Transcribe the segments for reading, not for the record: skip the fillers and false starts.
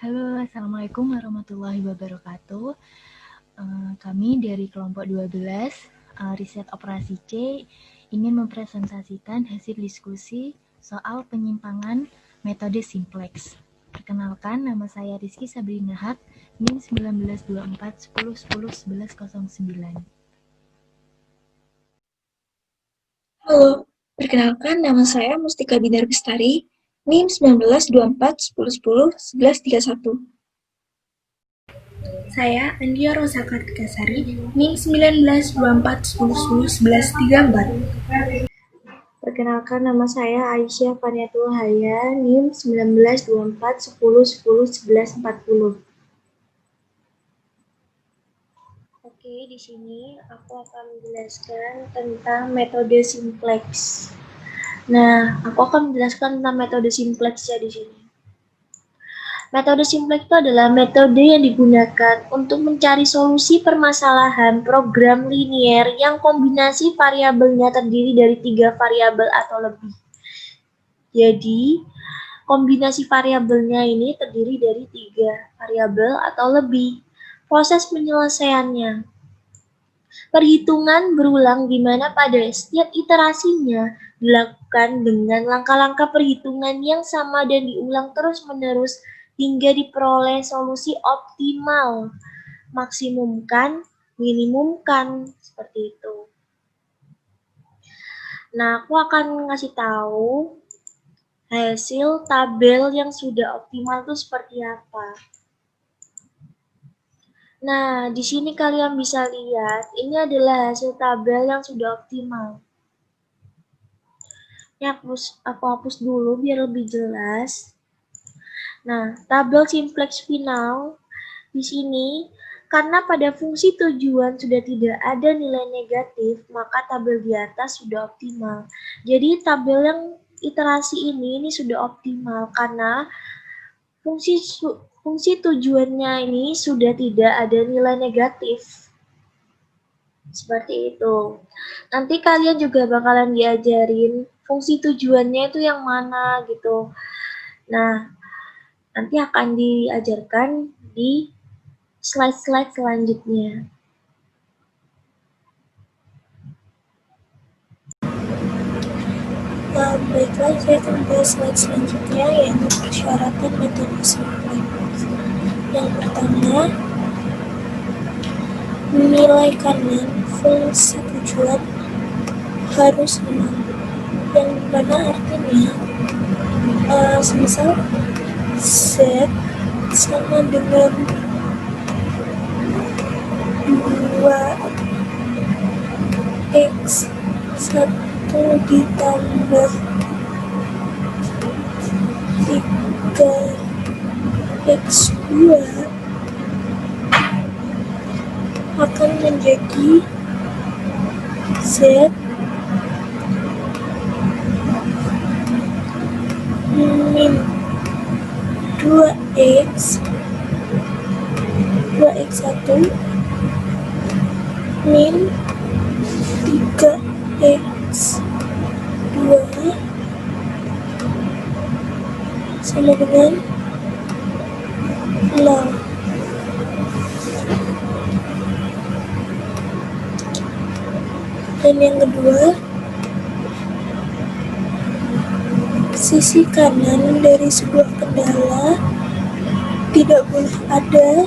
Halo, Assalamualaikum warahmatullahi wabarakatuh. Kami dari kelompok 12, Riset Operasi C, ingin mempresentasikan hasil diskusi soal penyimpangan metode simplex. Perkenalkan, nama saya Rizky Sabrina Haq, NIM 1924 10 10 11 09. Halo, perkenalkan nama saya Mustika Binar Bestari, NIM 1924 10 10 11 31. Saya Andia Rosa Kartikasari, NIM 1924 10 10 11 34. Perkenalkan nama saya Aisyah Faniatul Haya, NIM 1924 10 10 11 40. Oke, di sini aku akan menjelaskan tentang metode simplex. Aku akan menjelaskan tentang metode simplex ya di sini. Metode simplex itu adalah metode yang digunakan untuk mencari solusi permasalahan program linier yang kombinasi variabelnya terdiri dari 3 variabel atau lebih. Jadi, kombinasi variabelnya ini terdiri dari 3 variabel atau lebih. Proses penyelesaiannya. Perhitungan berulang di mana pada setiap iterasinya dilakukan dengan langkah-langkah perhitungan yang sama dan diulang terus-menerus hingga diperoleh solusi optimal, maksimumkan, minimumkan, seperti itu. Aku akan ngasih tahu hasil tabel yang sudah optimal itu seperti apa. Di sini kalian bisa lihat, ini adalah hasil tabel yang sudah optimal. Aku hapus dulu biar lebih jelas. Tabel simplex final di sini karena pada fungsi tujuan sudah tidak ada nilai negatif, maka tabel di atas sudah optimal. Jadi tabel yang iterasi ini sudah optimal karena fungsi tujuannya ini sudah tidak ada nilai negatif. Seperti itu. Nanti kalian juga bakalan diajarin fungsi tujuannya itu yang mana gitu. Nanti akan diajarkan di slide-slide selanjutnya. Baiklah, saya akan membahas slide selanjutnya, yaitu persyaratan metode simplex. Yang pertama, nilai kanan fungsi tujuan harus 6. Yang mana artinya, semisal Z sama dengan 2x1 ditambah 3x2 akan menjadi Z min 2x1 min 3x2 sama dengan 0. Dan yang kedua, sisi kanan dari sebuah kendala tidak boleh ada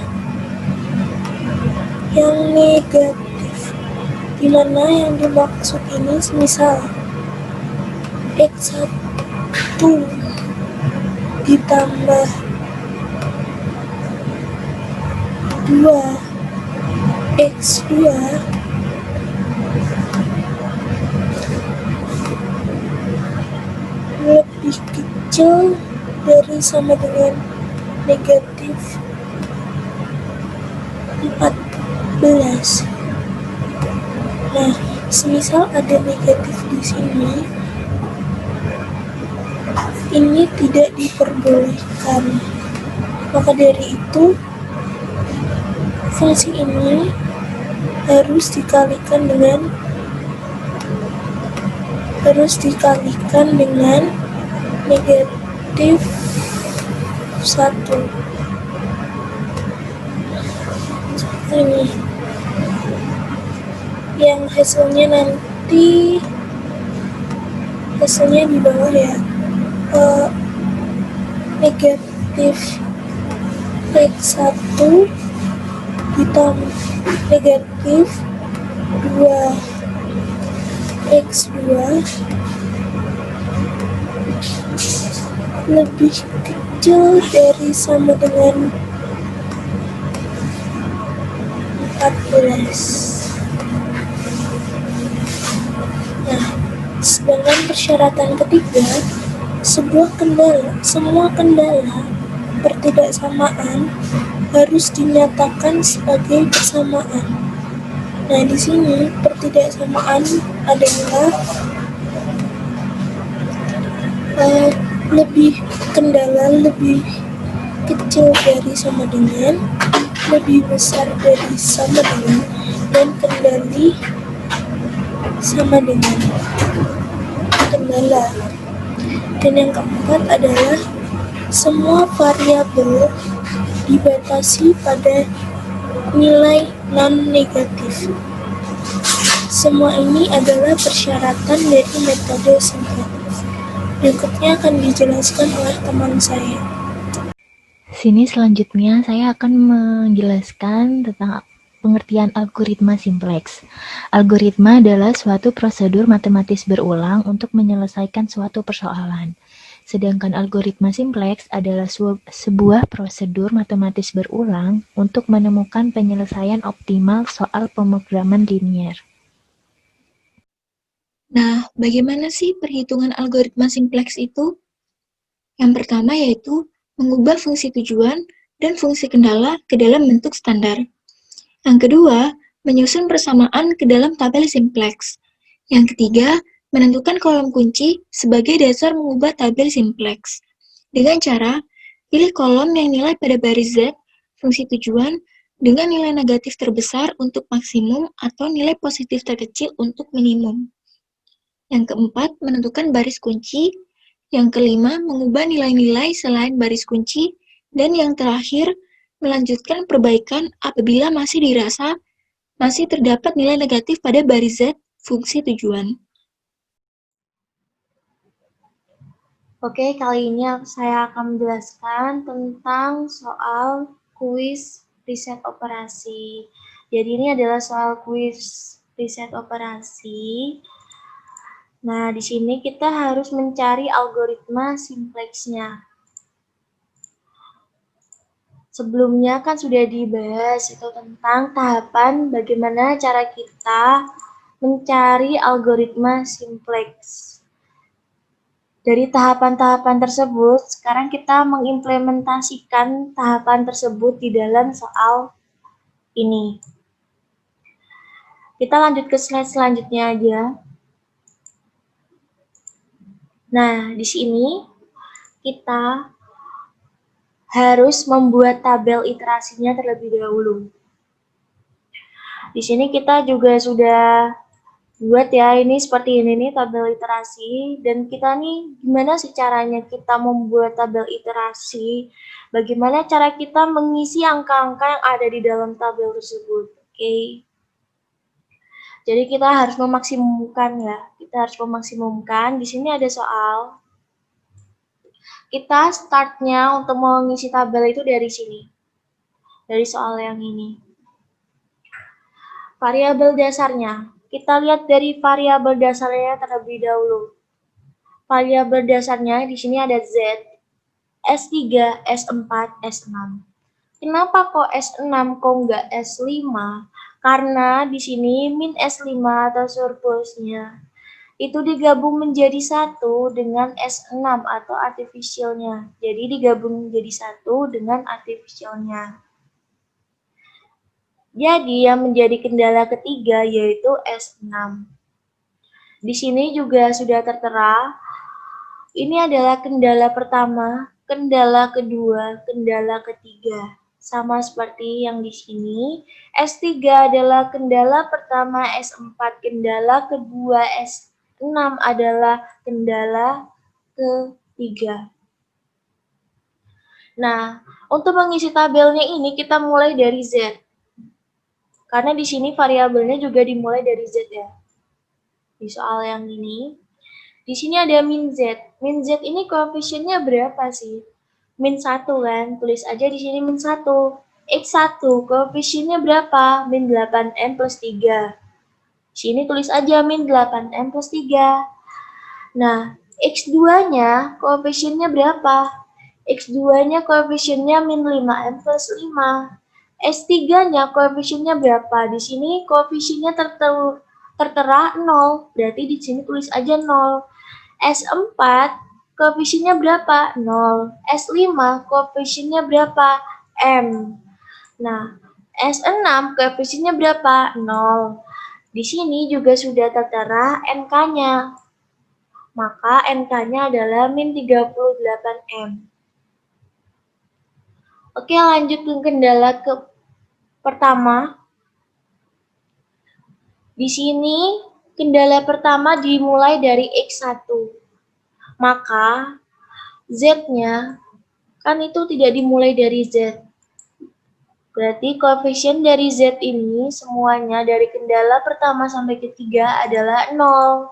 yang negatif, di mana yang dimaksud ini semisal x1 ditambah 2x2 lebih kecil dari sama dengan negatif 14. Semisal ada negatif di sini, ini tidak diperbolehkan. Maka dari itu, fungsi ini harus dikalikan dengan negatif 1. ini yang hasilnya nanti di bawah ya, negatif X1 ditambah negatif 2x2 lebih kecil dari sama dengan 14. Nah, sedangkan persyaratan ketiga, semua kendala pertidaksamaan harus dinyatakan sebagai persamaan. Nah, di sini pertidaksamaan adalah kendala lebih kecil dari sama dengan, lebih besar dari sama dengan, dan kendali sama dengan kendala. Dan yang keempat adalah semua variabel dibatasi pada nilai non-negatif. Semua ini adalah persyaratan dari metode simplex. Berikutnya akan dijelaskan oleh teman saya. Sini selanjutnya saya akan menjelaskan tentang pengertian algoritma simplex. Algoritma adalah suatu prosedur matematis berulang untuk menyelesaikan suatu persoalan. Sedangkan algoritma simplex adalah sebuah prosedur matematis berulang untuk menemukan penyelesaian optimal soal pemrograman linier. Nah, bagaimana sih perhitungan algoritma simplex itu? Yang pertama yaitu mengubah fungsi tujuan dan fungsi kendala ke dalam bentuk standar. Yang kedua, menyusun persamaan ke dalam tabel simplex. Yang ketiga, menentukan kolom kunci sebagai dasar mengubah tabel simplex. Dengan cara, pilih kolom yang nilai pada baris Z, fungsi tujuan, dengan nilai negatif terbesar untuk maksimum atau nilai positif terkecil untuk minimum. Yang keempat, menentukan baris kunci. Yang kelima, mengubah nilai-nilai selain baris kunci. Dan yang terakhir, melanjutkan perbaikan apabila masih dirasa masih terdapat nilai negatif pada baris Z fungsi tujuan. Oke, kali ini saya akan menjelaskan tentang soal kuis riset operasi. Jadi ini adalah soal kuis riset operasi. Nah, di sini kita harus mencari algoritma simplexnya. Sebelumnya kan sudah dibahas itu tentang tahapan bagaimana cara kita mencari algoritma simplex. Dari tahapan-tahapan tersebut, sekarang kita mengimplementasikan tahapan tersebut di dalam soal ini. Kita lanjut ke slide selanjutnya aja. Nah, di sini kita harus membuat tabel iterasinya terlebih dahulu. Di sini kita juga sudah buat ya, ini seperti ini nih tabel iterasi, dan kita nih gimana sih caranya kita membuat tabel iterasi, bagaimana cara kita mengisi angka-angka yang ada di dalam tabel tersebut. Oke. Jadi kita harus memaksimumkan ya, kita harus memaksimumkan. Di sini ada soal. Kita startnya untuk mengisi tabel itu dari sini, dari soal yang ini. Variabel dasarnya, kita lihat dari variabel dasarnya terlebih dahulu. Variabel dasarnya di sini ada Z, S3, S4, S6. Kenapa kok S6 kok nggak S5? Karena di sini min S5 atau surplusnya itu digabung menjadi satu dengan S6 atau artificialnya. Jadi digabung menjadi satu dengan artificialnya. Jadi yang menjadi kendala ketiga yaitu S6. Di sini juga sudah tertera, ini adalah kendala pertama, kendala kedua, kendala ketiga. Sama seperti yang di sini, S3 adalah kendala pertama, S4 kendala kedua, S6 adalah kendala ketiga. Nah, untuk mengisi tabelnya ini kita mulai dari Z. Karena di sini variabelnya juga dimulai dari Z ya. Di soal yang ini. Di sini ada min Z. Min Z ini koefisiennya berapa sih? Min 1 kan? Tulis aja di sini min 1. X1 koefisiennya berapa? Min 8M plus 3. Di sini tulis aja min 8M plus 3. Nah, X2-nya koefisiennya berapa? X2-nya koefisiennya min 5M plus 5. S3-nya koefisiennya berapa? Di sini koefisiennya tertera 0. Berarti di sini tulis aja 0. S4 koefisiennya berapa? 0. S5 koefisiennya berapa? M. Nah, S6 koefisiennya berapa? 0. Di sini juga sudah tertera NK-nya. Maka NK-nya adalah min 38M. Oke, lanjut ke kendala pertama. Di sini kendala pertama dimulai dari X1. Maka Z-nya kan itu tidak dimulai dari Z. Berarti koefisien dari Z ini semuanya dari kendala pertama sampai ketiga adalah 0.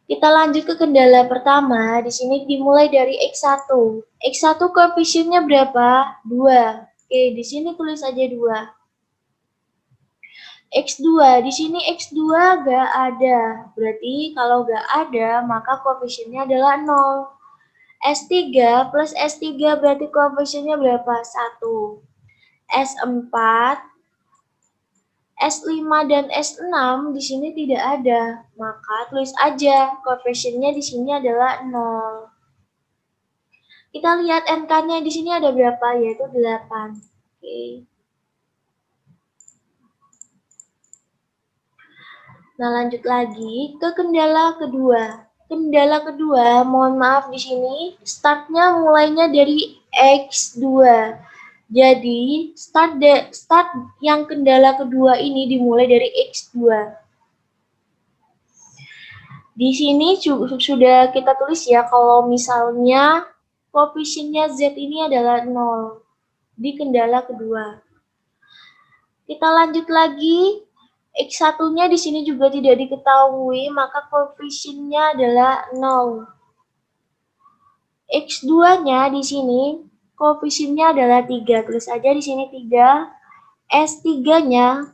Kita lanjut ke kendala pertama. Di sini dimulai dari X1. X1 koefisiennya berapa? 2. Oke, di sini tulis aja 2. X2, di sini X2 gak ada. Berarti kalau gak ada, maka koefisiennya adalah 0. S3 plus S3 berarti koefisiennya berapa? 1. S4, S5 dan S6 di sini tidak ada. Maka tulis aja koefisiennya di sini adalah 0. Kita lihat NK-nya di sini ada berapa? Yaitu 8. Oke. Nah, lanjut lagi ke kendala kedua. Kendala kedua, mohon maaf di sini startnya mulainya dari X2. Jadi, start yang kendala kedua ini dimulai dari X2. Di sini sudah kita tulis ya, kalau misalnya koefisiennya Z ini adalah 0 di kendala kedua. Kita lanjut lagi, X1-nya di sini juga tidak diketahui, maka koefisiennya adalah 0. X2-nya di sini koefisiennya adalah 3. Tulis aja di sini 3. S3-nya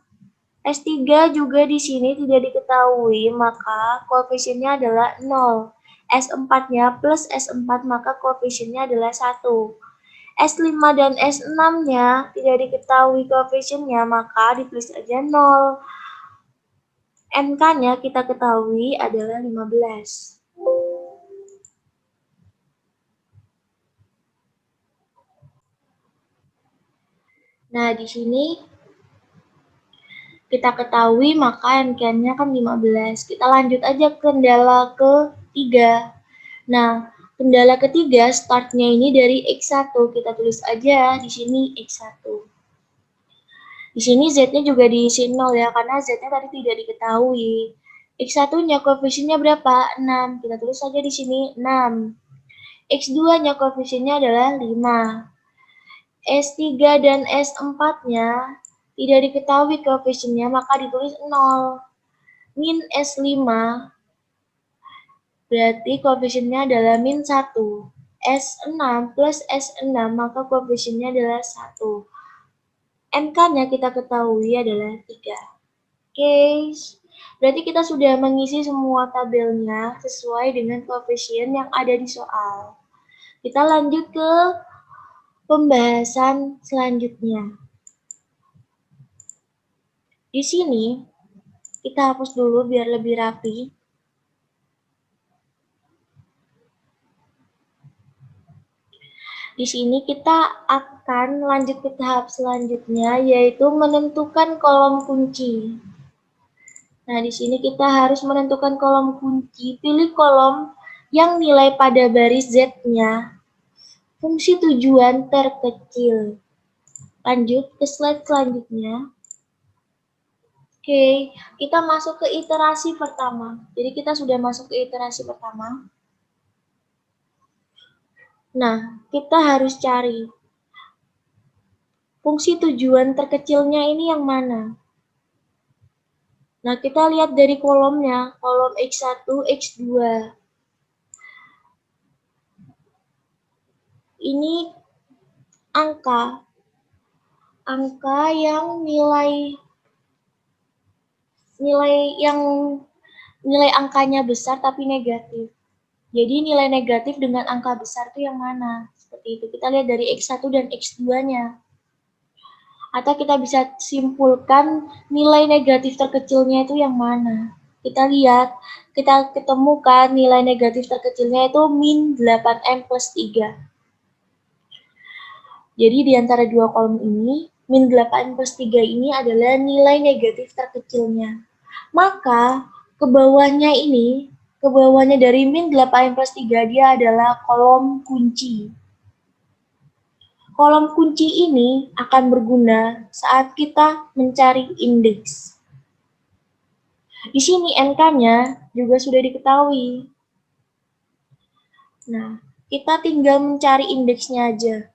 S3 juga di sini tidak diketahui, maka koefisiennya adalah 0. S4-nya plus S4, maka koefisiennya adalah 1. S5 dan S6-nya tidak diketahui koefisiennya, maka ditulis aja 0. NK-nya kita ketahui adalah 15. Nah, di sini kita ketahui maka NK-nya kan 15. Kita lanjut aja ke kendala ketiga. Nah, kendala ketiga startnya ini dari X1. Kita tulis aja di sini X1. Di sini Z-nya juga diisi 0 ya, karena Z-nya tadi tidak diketahui. X1-nya koefisiennya berapa? 6. Kita tulis saja di sini 6. X2-nya koefisiennya adalah 5. S3 dan S4-nya tidak diketahui koefisiennya, maka ditulis 0. Min S5 berarti koefisiennya adalah min 1. S6 plus S6, maka koefisiennya adalah 1. NK-nya kita ketahui adalah 3. Oke, berarti kita sudah mengisi semua tabelnya sesuai dengan koefisien yang ada di soal. Kita lanjut ke pembahasan selanjutnya. Di sini, kita hapus dulu biar lebih rapi. Di sini kita akan lanjut ke tahap selanjutnya, yaitu menentukan kolom kunci. Nah, di sini kita harus menentukan kolom kunci. Pilih kolom yang nilai pada baris Z-nya fungsi tujuan terkecil. Lanjut ke slide selanjutnya. Oke, kita masuk ke iterasi pertama. Jadi kita sudah masuk ke iterasi pertama. Nah, kita harus cari fungsi tujuan terkecilnya ini yang mana? Nah, kita lihat dari kolomnya, kolom X1, X2. Ini angka yang nilai angkanya besar tapi negatif. Jadi nilai negatif dengan angka besar itu yang mana? Seperti itu. Kita lihat dari X1 dan X2-nya. Atau kita bisa simpulkan nilai negatif terkecilnya itu yang mana. Kita lihat, kita ketemukan nilai negatif terkecilnya itu min 8M plus 3. Jadi di antara dua kolom ini, min 8 plus 3 ini adalah nilai negatif terkecilnya. Maka ke bawahnya dari min 8 plus 3 dia adalah kolom kunci. Kolom kunci ini akan berguna saat kita mencari indeks. Di sini NK-nya juga sudah diketahui. Nah, kita tinggal mencari indeksnya aja.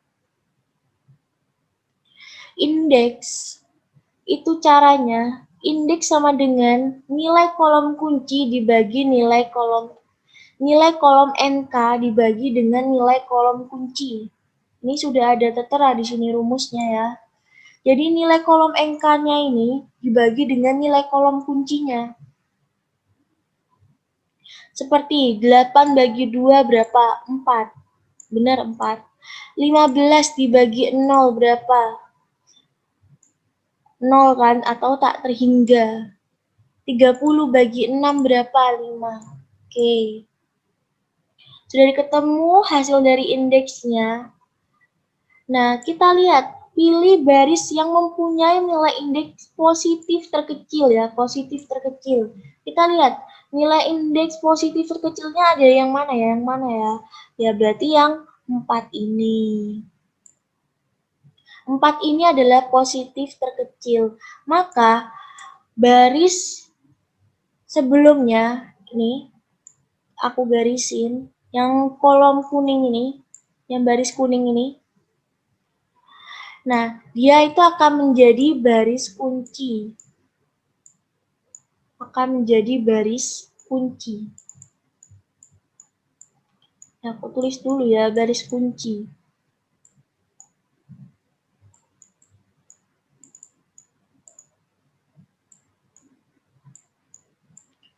Indeks itu caranya, indeks sama dengan nilai kolom kunci dibagi nilai kolom NK dibagi dengan nilai kolom kunci. Ini sudah ada tertera di sini rumusnya ya. Jadi nilai kolom NK-nya ini dibagi dengan nilai kolom kuncinya. Seperti 8 bagi 2 berapa? 4. Benar 4. 15 dibagi 0 berapa? 0 kan? Atau tak terhingga. 30 bagi 6 berapa? 5. Oke. Sudah ketemu hasil dari indeksnya. Nah, kita lihat, pilih baris yang mempunyai nilai indeks positif terkecil ya, positif terkecil. Kita lihat, nilai indeks positif terkecilnya ada yang mana ya? Yang mana ya? Ya berarti yang 4 ini. 4 ini adalah positif terkecil. Maka, baris sebelumnya, ini, aku garisin, yang kolom kuning ini, yang baris kuning ini, nah, dia itu akan menjadi baris kunci. Akan menjadi baris kunci. Nah, aku tulis dulu ya, baris kunci.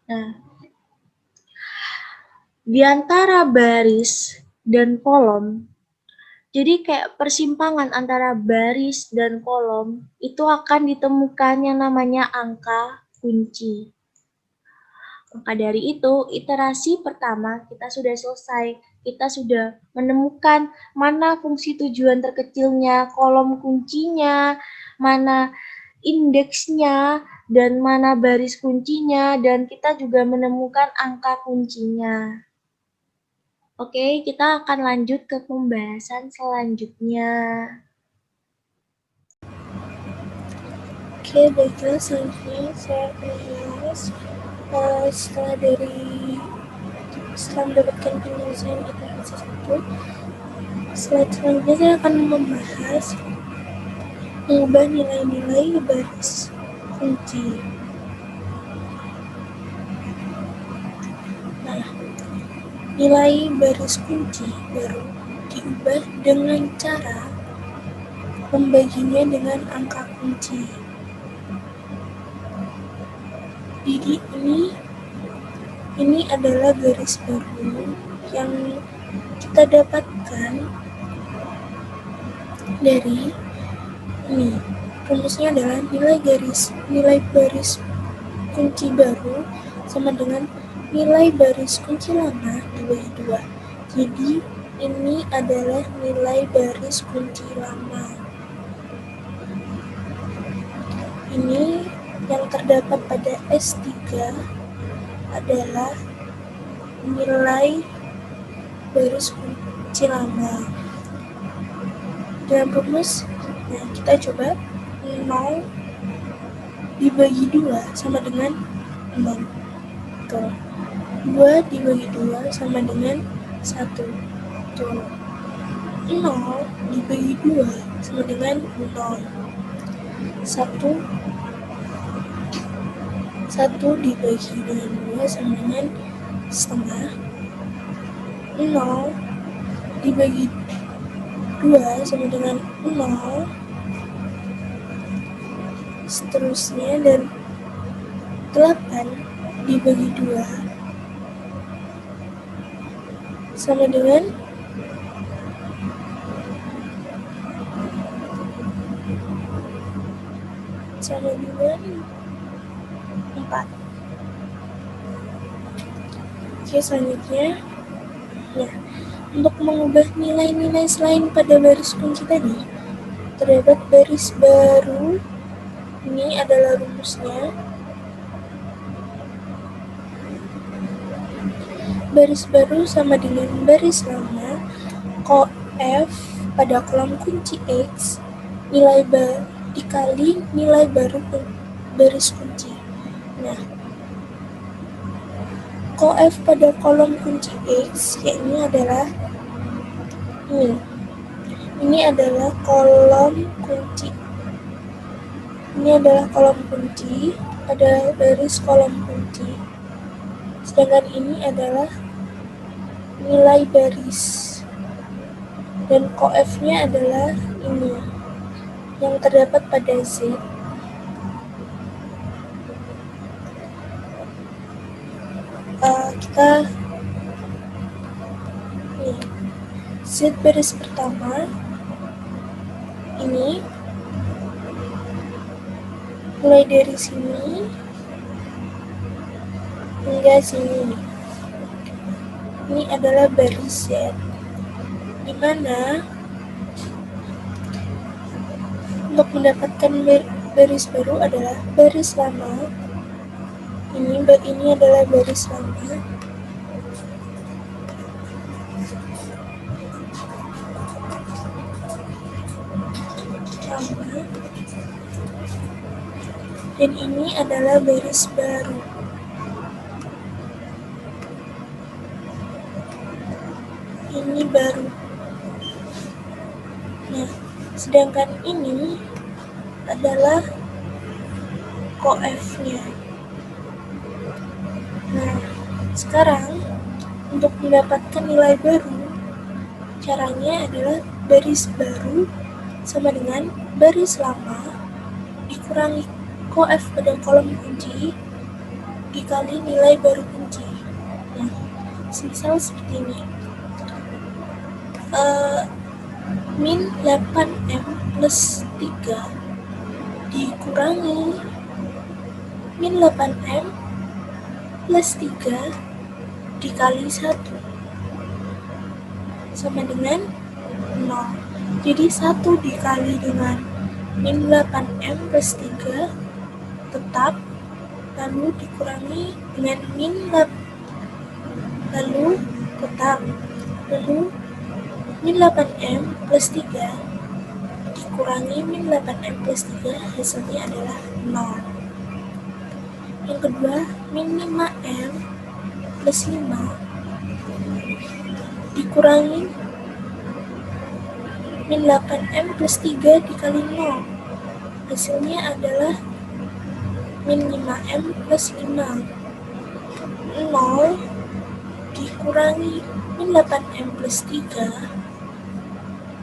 Nah, di antara baris dan kolom, jadi kayak persimpangan antara baris dan kolom, itu akan ditemukan yang namanya angka kunci. Maka dari itu, iterasi pertama kita sudah selesai. Kita sudah menemukan mana fungsi tujuan terkecilnya, kolom kuncinya, mana indeksnya, dan mana baris kuncinya, dan kita juga menemukan angka kuncinya. Oke, kita akan lanjut ke pembahasan selanjutnya. Oke, baiklah, selanjutnya saya akan membahas setelah mendapatkan penyelesaian iterasi 1, slide selanjutnya saya akan membahas mengubah nilai-nilai baris kunci. Nah, nilai baris kunci baru diubah dengan cara membaginya dengan angka kunci. Jadi ini adalah garis baru yang kita dapatkan dari ini. Rumusnya adalah nilai baris kunci baru sama dengan nilai baris kunci lama dibagi 2. Jadi ini adalah nilai baris kunci lama. Ini yang terdapat pada S3 adalah nilai baris kunci lama. Dalam rumus, nah kita coba 0 dibagi 2 sama dengan 6. Tuh. 2 dibagi 2 sama dengan 1. Tuh. 0 dibagi 2 sama dengan 0. 1 dibagi dengan 2 sama dengan setengah. 0 dibagi 2 sama dengan 0. Seterusnya, dan 8 dibagi 2 sama dengan 4. Oke, selanjutnya, nah, untuk mengubah nilai-nilai selain pada baris kunci tadi, terdapat baris baru. Ini adalah rumusnya. Baris baru sama dengan baris lama. F pada kolom kunci X nilai dikali nilai baru baris kunci. Nah, F pada kolom kunci X yakni adalah ini adalah kolom kunci. Ini adalah kolom kunci pada baris kolom kunci. Sedangkan ini adalah nilai baris. Dan F-nya adalah ini yang terdapat pada Z. Kita Z baris pertama ini mulai dari sini hingga sini. Ini adalah baris Z, di mana untuk mendapatkan baris baru adalah baris lama. Ini adalah baris lama. Dan ini adalah baris baru. Ini baru. Nah, sedangkan ini adalah F-nya. Nah, sekarang untuk mendapatkan nilai baru, caranya adalah baris baru sama dengan baris lama dikurangi F pada kolom kunci dikali nilai baru kunci. Nah, misal seperti ini. Min 8M plus 3 dikurangi min 8M plus 3 dikali 1 sama dengan 0. Jadi 1 dikali dengan min 8M plus 3 tetap, lalu dikurangi dengan min 8 min 8M plus 3 dikurangi min 8M plus 3 hasilnya adalah 0. Yang kedua, min 5M plus 5 dikurangi min 8M plus 3 dikali 0 hasilnya adalah min 5M plus 5. 0 dikurangi min 8M plus 3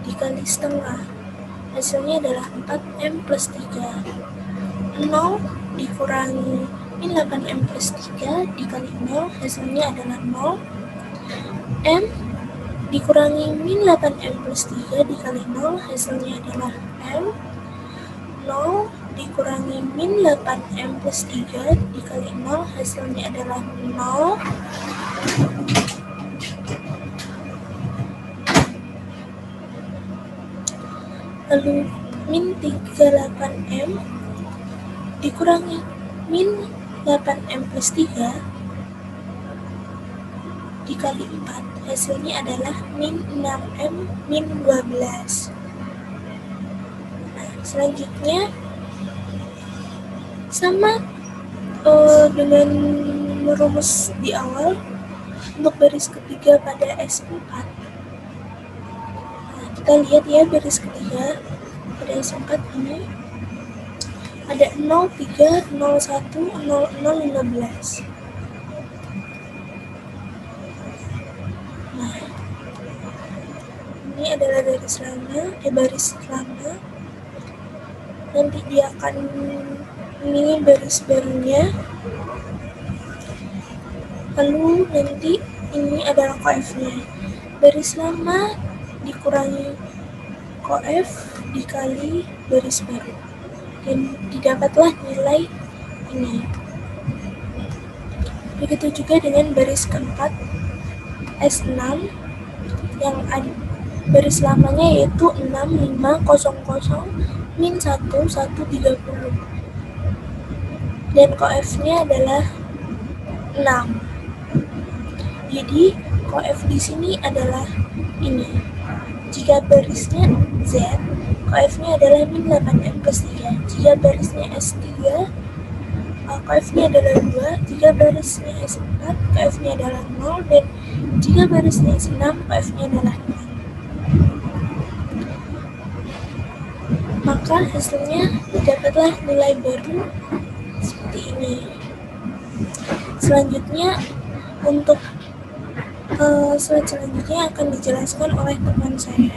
dikali setengah hasilnya adalah 4M plus 3. 0 dikurangi min 8M plus 3 dikali 0 hasilnya adalah 0. M dikurangi min 8M plus 3 dikali 0 hasilnya adalah M. 0 dikurangi min 8M plus 3 dikali 0 hasilnya adalah 0. Lalu min 38M dikurangi min 8M plus 3 dikali 4 hasilnya adalah min 6M min 12. Selanjutnya sama dengan rumus di awal untuk baris ketiga pada S4. kita lihat ya baris ketiga pada S4 ini ada 0, 3, 0, 1, 0, 0, 15. Nah, ini adalah baris lama. Nanti dia akan ini baris barunya. Lalu nanti ini adalah koefnya. Baris lama dikurangi koef dikali baris baru. Dan didapatlah nilai ini. Begitu juga dengan baris keempat S6 yang ada baris lamanya yaitu 6, 5, 0, 0, min 1, 1, 30. Dan koefnya adalah 6. Jadi koef di sini adalah ini. Jika barisnya Z, koefnya adalah min 8M plus 3. Jika barisnya S3, koefnya adalah 2. Jika barisnya S4, koefnya adalah 0. Dan jika barisnya S6, koefnya adalah 6. Maka hasilnya dapatlah nilai baru seperti ini. Selanjutnya, untuk slide selanjutnya akan dijelaskan oleh teman saya.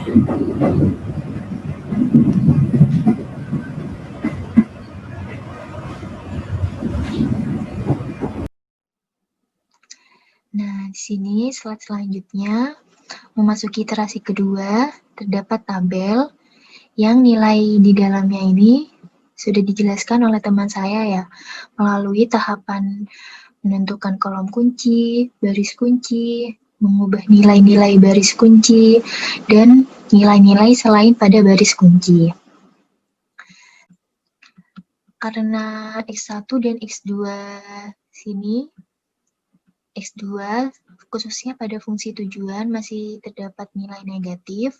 Nah, di sini slide selanjutnya memasuki iterasi kedua, terdapat tabel yang nilai di dalamnya ini sudah dijelaskan oleh teman saya ya, melalui tahapan menentukan kolom kunci, baris kunci, mengubah nilai-nilai baris kunci, dan nilai-nilai selain pada baris kunci. Karena X1 dan X2 sini, X2 khususnya pada fungsi tujuan masih terdapat nilai negatif,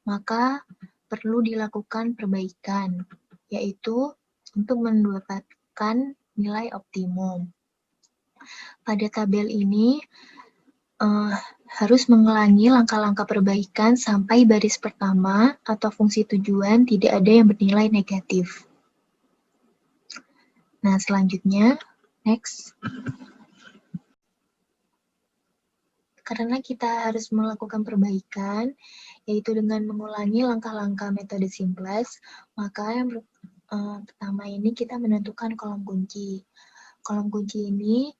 maka perlu dilakukan perbaikan, yaitu untuk mendapatkan nilai optimum. Pada tabel ini harus mengulangi langkah-langkah perbaikan sampai baris pertama atau fungsi tujuan tidak ada yang bernilai negatif. Nah, selanjutnya, next. Karena kita harus melakukan perbaikan, yaitu dengan mengulangi langkah-langkah metode simplex, maka yang pertama ini kita menentukan kolom kunci. Kolom kunci ini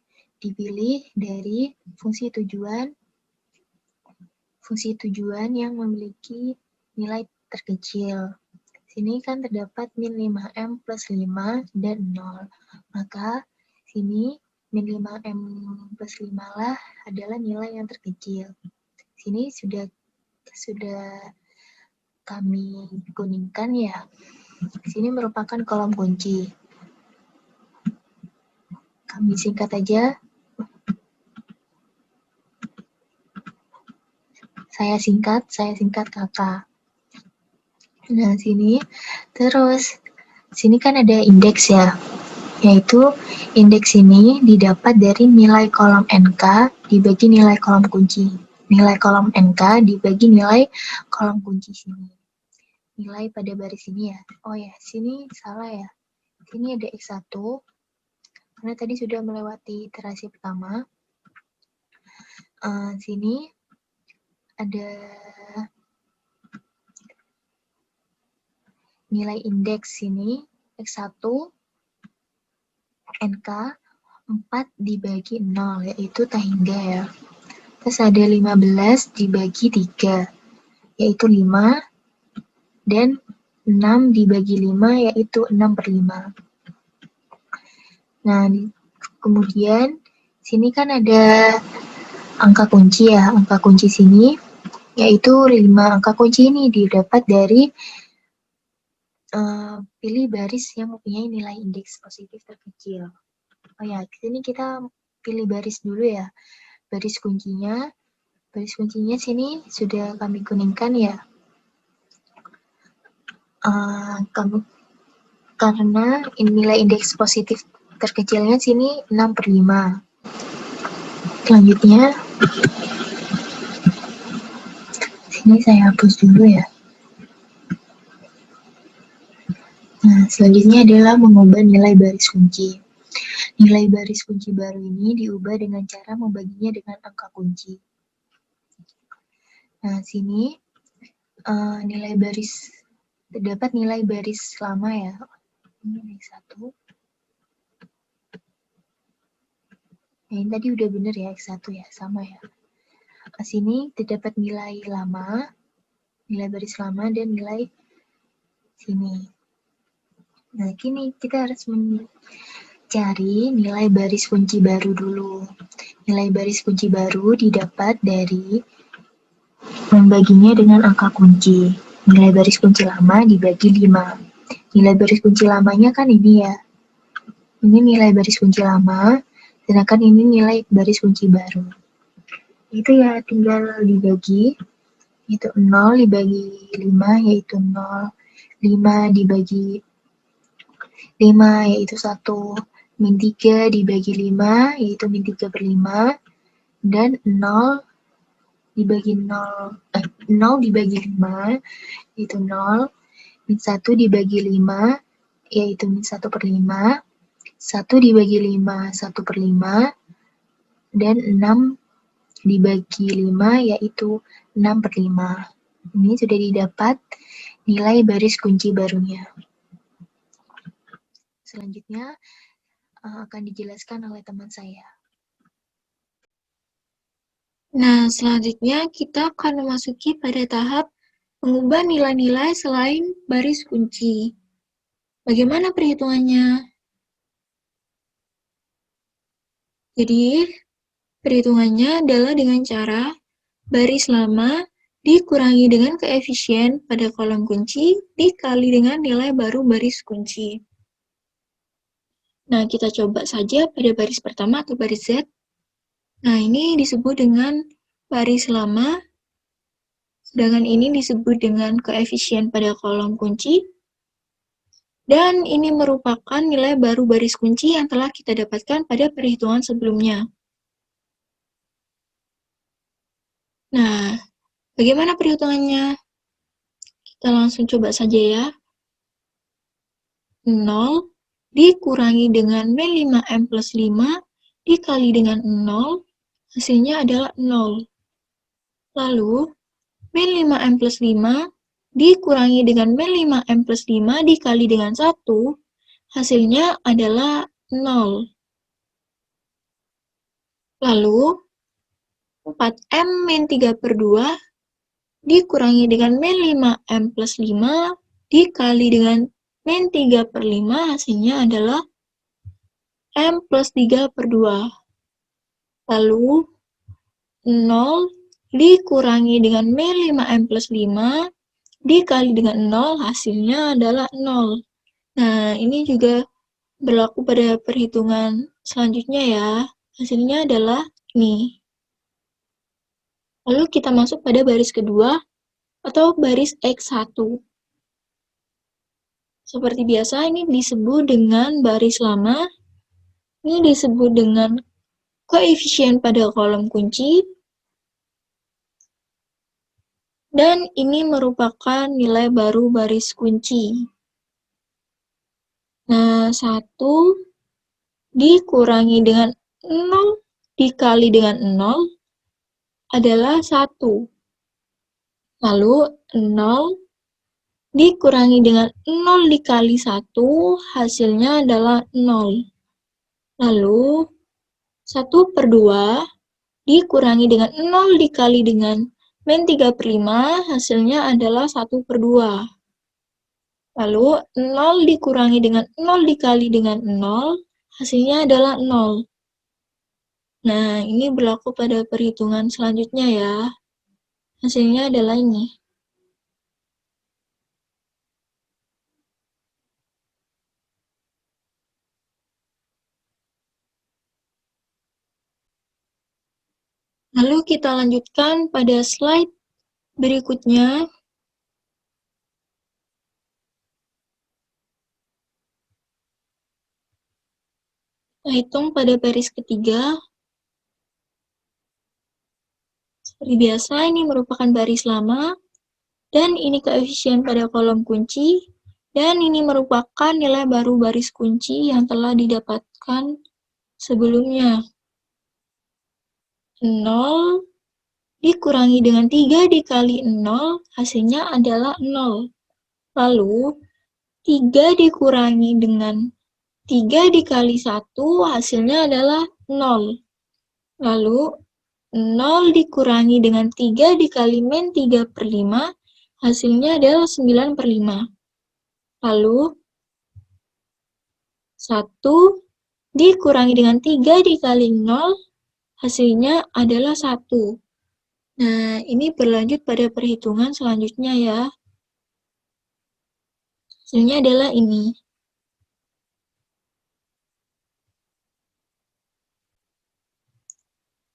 dipilih dari fungsi tujuan yang memiliki nilai terkecil. Sini kan terdapat min 5M plus 5 dan 0. Maka sini min 5M plus 5 lah adalah nilai yang terkecil. Sini sudah kami kuningkan ya. Sini merupakan kolom kunci. Kami singkat aja. Saya singkat kakak. Nah, sini kan ada indeks ya, yaitu indeks ini didapat dari nilai kolom NK dibagi nilai kolom kunci. Nilai kolom NK dibagi nilai kolom kunci sini. Nilai pada baris ini ya. Oh ya, sini salah ya. Sini ada X1, karena tadi sudah melewati iterasi pertama. Sini ada nilai indeks sini X1 NK 4 dibagi 0 yaitu tahingga ya. Terus ada 15 dibagi 3 yaitu 5 dan 6 dibagi 5 yaitu 6/5. Nah, kemudian sini kan ada angka kunci ya. Angka kunci sini yaitu 5 angka kunci ini didapat dari pilih baris yang mempunyai nilai indeks positif terkecil. Oh ya, sini kita pilih baris dulu ya. Baris kuncinya sini sudah kami kuningkan ya. Karena nilai indeks positif terkecilnya sini 6/5. Selanjutnya, sini saya hapus dulu ya. Nah, selanjutnya adalah mengubah nilai baris kunci. Nilai baris kunci baru ini diubah dengan cara membaginya dengan angka kunci. Nah, sini nilai baris, terdapat nilai baris lama ya. Ini nilai 1. Nah, ini tadi udah bener ya, X1 ya, sama ya. Nah, sini terdapat nilai lama, nilai baris lama, dan nilai sini. Nah, kini kita harus mencari nilai baris kunci baru dulu. Nilai baris kunci baru didapat dari membaginya dengan angka kunci. Nilai baris kunci lama dibagi 5. Nilai baris kunci lamanya kan ini ya. Ini nilai baris kunci lama, sedangkan ini nilai baris kunci baru. Itu ya tinggal dibagi. Itu 0 dibagi 5 yaitu 0. 5 dibagi 5 yaitu 1. Min 3 dibagi 5 yaitu min 3 per 5. Dan 0 dibagi 0 dibagi 5 yaitu 0, min 1 dibagi 5 yaitu min 1 per 5, 1 dibagi 5 1 per 5, dan 6 dibagi 5 yaitu 6 per 5. Ini sudah didapat nilai baris kunci barunya. Selanjutnya akan dijelaskan oleh teman saya. Nah, selanjutnya kita akan memasuki pada tahap mengubah nilai-nilai selain baris kunci. Bagaimana perhitungannya? Jadi, perhitungannya adalah dengan cara baris lama dikurangi dengan koefisien pada kolom kunci dikali dengan nilai baru baris kunci. Nah, kita coba saja pada baris pertama atau baris Z. Nah, ini disebut dengan baris lama, sedangkan ini disebut dengan koefisien pada kolom kunci, dan ini merupakan nilai baru baris kunci yang telah kita dapatkan pada perhitungan sebelumnya. Nah, bagaimana perhitungannya? Kita langsung coba saja ya. 0 dikurangi dengan min 5M plus 5 dikali dengan 0, hasilnya adalah 0. Lalu, min 5M plus 5 dikurangi dengan min 5M plus 5 dikali dengan 1, hasilnya adalah 0. Lalu, 4M min 3 per 2 dikurangi dengan min 5M plus 5 dikali dengan min 3 per 5, hasilnya adalah M plus 3 per 2. Lalu, 0 dikurangi dengan min 5M plus 5 dikali dengan 0, hasilnya adalah 0. Nah, ini juga berlaku pada perhitungan selanjutnya ya. Hasilnya adalah ini. Lalu kita masuk pada baris kedua atau baris X1. Seperti biasa, ini disebut dengan baris lama. Ini disebut dengan koefisien pada kolom kunci. Dan ini merupakan nilai baru baris kunci. Nah, 1 dikurangi dengan 0 dikali dengan 0 adalah 1. Lalu, 0 dikurangi dengan 0 dikali 1, hasilnya adalah 0. Lalu, 1 per 2 dikurangi dengan 0 dikali dengan min 3 per 5, hasilnya adalah 1 per 2. Lalu, 0 dikurangi dengan 0 dikali dengan 0, hasilnya adalah 0. Nah, ini berlaku pada perhitungan selanjutnya ya. Hasilnya adalah ini. Lalu kita lanjutkan pada slide berikutnya. Kita hitung pada baris ketiga. Seperti biasa, ini merupakan baris lama, dan ini koefisien pada kolom kunci, Dan ini merupakan nilai baru baris kunci yang telah didapatkan sebelumnya. 0 dikurangi dengan 3 dikali 0, hasilnya adalah 0. Lalu, 3 dikurangi dengan 3 dikali 1, hasilnya adalah 0. Lalu, 0 dikurangi dengan 3 dikali min 3/5, hasilnya adalah 9/5. Lalu, 1 dikurangi dengan 3 dikali 0, hasilnya adalah 1. Nah, ini berlanjut pada perhitungan selanjutnya ya. Hasilnya adalah ini.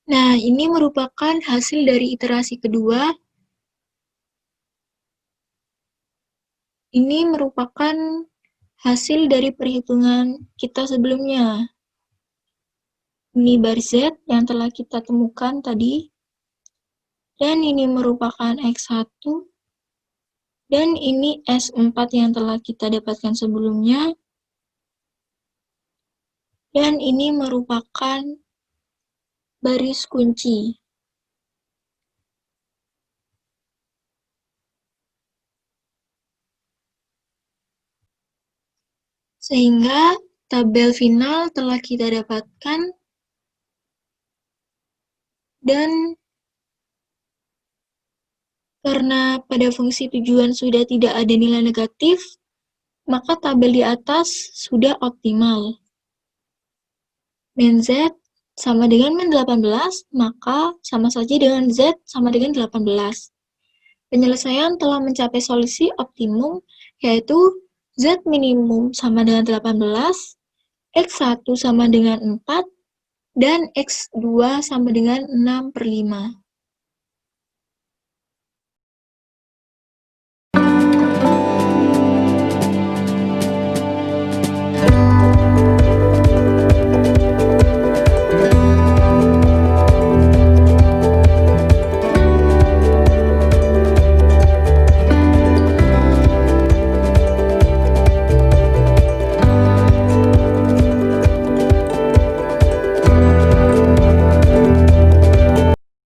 Nah, ini merupakan hasil dari iterasi kedua. Ini merupakan hasil dari perhitungan kita sebelumnya. Ini baris Z yang telah kita temukan tadi. Dan ini merupakan X1. Dan ini S4 yang telah kita dapatkan sebelumnya. Dan ini merupakan baris kunci. Sehingga tabel final telah kita dapatkan. Dan karena pada fungsi tujuan sudah tidak ada nilai negatif, maka tabel di atas sudah optimal. Min Z sama dengan min 18, maka sama saja dengan Z sama dengan 18. Penyelesaian telah mencapai solusi optimum, yaitu Z minimum sama dengan 18, X1 sama dengan 4, dan X2 sama dengan 6/5.